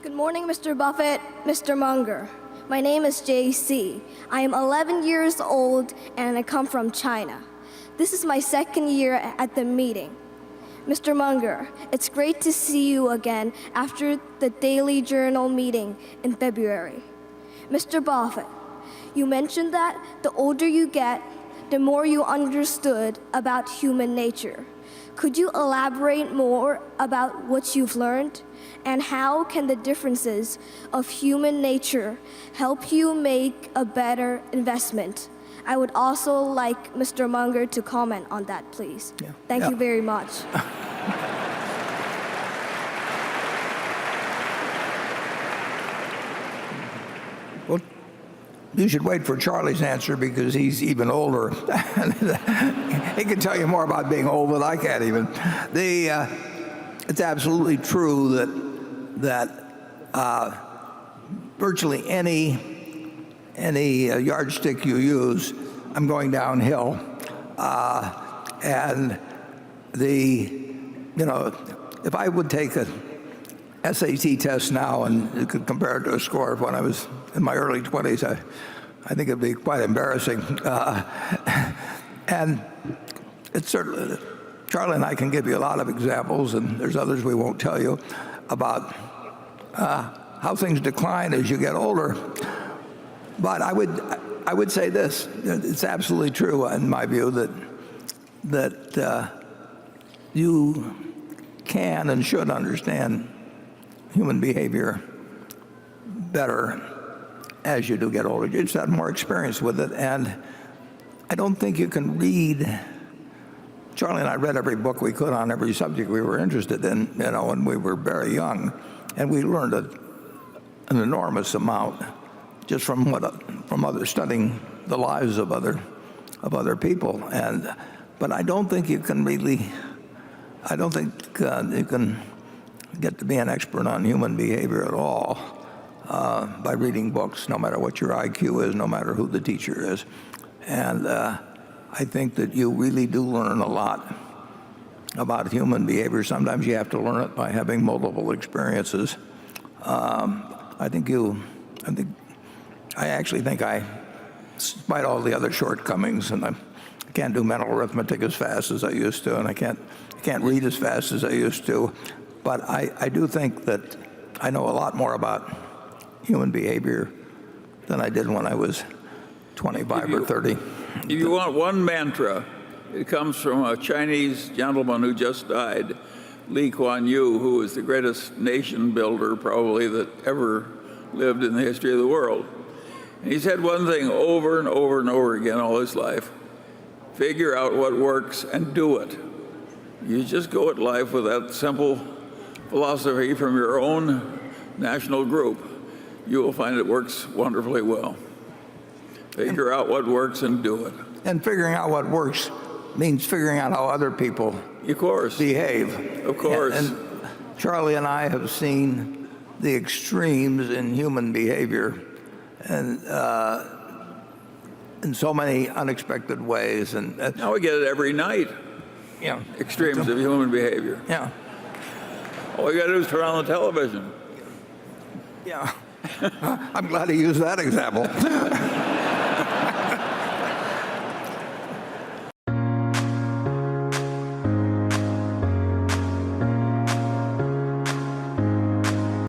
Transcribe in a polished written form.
Good morning, Mr. Buffett, Mr. Munger. My name is JC. I am 11 years old and I come from China. This is my second year at the meeting. Mr. Munger, it's great to see you again after the Daily Journal meeting in February. Mr. Buffett, you mentioned that the older you get, the more you understood about human nature. Could you elaborate more about what you've learned? And how can the differences of human nature help you make a better investment? I would also like Mr. Munger to comment on that, please. Thank you very much. Well, you should wait for Charlie's answer because he's even older. He can tell you more about being old than I can even. It's absolutely true that virtually any yardstick you use, I'm going downhill. And if I would take a SAT test now and you could compare it to a score of when I was in my early 20s, I think it'd be quite embarrassing. And it's certainly, Charlie and I can give you a lot of examples, and there's others we won't tell you, about how things decline as you get older. But I would say this: it's absolutely true, in my view, that you can and should understand human behavior better as you do get older. You just have more experience with it, and I don't think you can read. Charlie and I read every book we could on every subject we were interested in, when we were very young, and we learned an enormous amount just from studying the lives of other people. But I don't think you can really. I don't think you can get to be an expert on human behavior at all by reading books, no matter what your IQ is, no matter who the teacher is. And I think that you really do learn a lot about human behavior. Sometimes you have to learn it by having multiple experiences. I actually think despite all the other shortcomings, and I can't do mental arithmetic as fast as I used to, and I can't read as fast as I used to, but I do think that I know a lot more about human behavior than I did when I was 25 or 30. If you want one mantra, it comes from a Chinese gentleman who just died, Lee Kuan Yew, who was the greatest nation builder probably that ever lived in the history of the world. And he said one thing over and over and over again all his life: figure out what works and do it. You just go at life with that simple philosophy from your own national group, you will find it works wonderfully well. Figure out what works and do it. And figuring out what works means figuring out how other people behave. Of course. And Charlie and I have seen the extremes in human behavior, and in so many unexpected ways. And now we get it every night. Yeah. Extremes of human behavior. Yeah. All you got to do is turn on the television. Yeah. I'm glad he used that example.